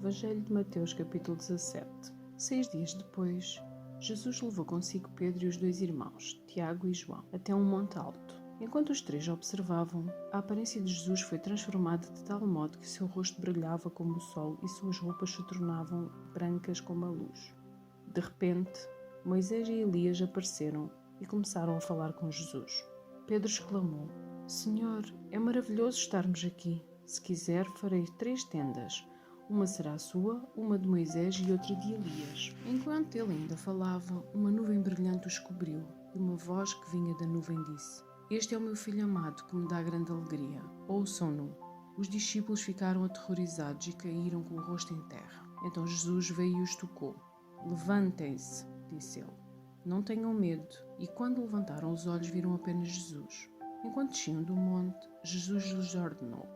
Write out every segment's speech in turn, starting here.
Evangelho de Mateus, capítulo 17. 6 dias depois, Jesus levou consigo Pedro e os dois irmãos, Tiago e João, até um monte alto. Enquanto os três observavam, a aparência de Jesus foi transformada de tal modo que seu rosto brilhava como o sol e suas roupas se tornavam brancas como a luz. De repente, Moisés e Elias apareceram e começaram a falar com Jesus. Pedro exclamou: Senhor, é maravilhoso estarmos aqui. Se quiser, farei 3 tendas. Uma será a sua, uma de Moisés e outra de Elias. Enquanto ele ainda falava, uma nuvem brilhante os cobriu, e uma voz que vinha da nuvem disse: Este é o meu filho amado, que me dá grande alegria. Ouçam-no. Os discípulos ficaram aterrorizados e caíram com o rosto em terra. Então Jesus veio e os tocou. Levantem-se, disse ele. Não tenham medo. E quando levantaram os olhos, viram apenas Jesus. Enquanto desciam do monte, Jesus lhes ordenou: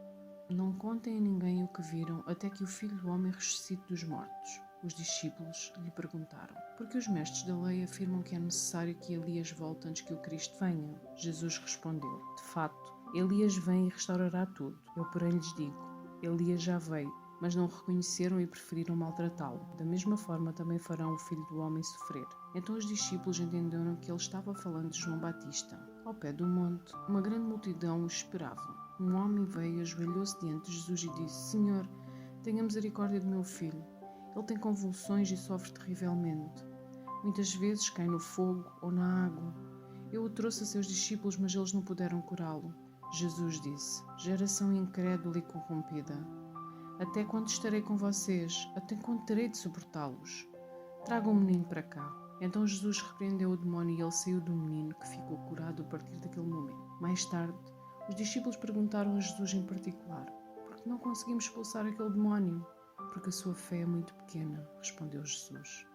Não contem a ninguém o que viram até que o Filho do Homem ressuscite dos mortos. Os discípulos lhe perguntaram: Por que os mestres da lei afirmam que é necessário que Elias volte antes que o Cristo venha? Jesus respondeu: De facto, Elias vem e restaurará tudo. Eu, porém, lhes digo: Elias já veio, mas não o reconheceram e preferiram maltratá-lo. Da mesma forma também farão o Filho do Homem sofrer. Então os discípulos entenderam que ele estava falando de João Batista. Ao pé do monte, uma grande multidão o esperava. Um homem veio, ajoelhou-se diante de Jesus e disse: Senhor, tenha misericórdia do meu filho. Ele tem convulsões e sofre terrivelmente. Muitas vezes cai no fogo ou na água. Eu o trouxe a seus discípulos, mas eles não puderam curá-lo. Jesus disse: Geração incrédula e corrompida. Até quando estarei com vocês? Até quando terei de suportá-los? Tragam o menino para cá. Então Jesus repreendeu o demónio e ele saiu do menino, que ficou curado a partir daquele momento. Mais tarde, os discípulos perguntaram a Jesus em particular: Por que não conseguimos expulsar aquele demónio? Porque a sua fé é muito pequena, respondeu Jesus.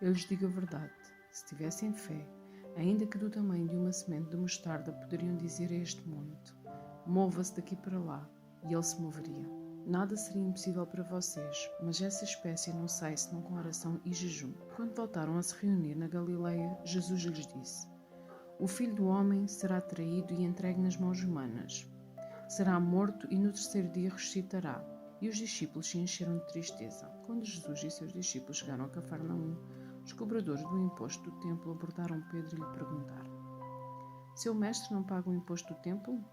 Eu lhes digo a verdade: se tivessem fé, ainda que do tamanho de uma semente de mostarda, poderiam dizer a este monte: Mova-se daqui para lá, e ele se moveria. Nada seria impossível para vocês, mas essa espécie não sai senão com oração e jejum. Quando voltaram a se reunir na Galileia, Jesus lhes disse: O Filho do Homem será traído e entregue nas mãos humanas. Será morto e no terceiro dia ressuscitará. E os discípulos se encheram de tristeza. Quando Jesus e seus discípulos chegaram a Cafarnaum, os cobradores do imposto do templo abordaram Pedro e lhe perguntaram: Seu mestre não paga o imposto do templo?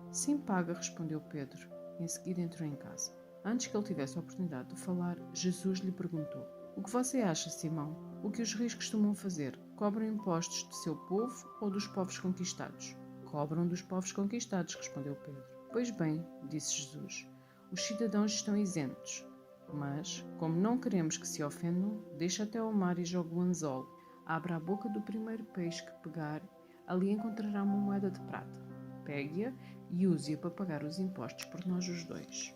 Sim, paga, respondeu Pedro. Em seguida entrou em casa. Antes que ele tivesse a oportunidade de falar, Jesus lhe perguntou: O que você acha, Simão? O que os reis costumam fazer? Cobram impostos do seu povo ou dos povos conquistados? Cobram dos povos conquistados, respondeu Pedro. Pois bem, disse Jesus, os cidadãos estão isentos. Mas, como não queremos que se ofendam, deixa até ao mar e jogue o anzol. Abra a boca do primeiro peixe que pegar, ali encontrará uma moeda de prata. Pegue-a e use-a para pagar os impostos por nós os dois.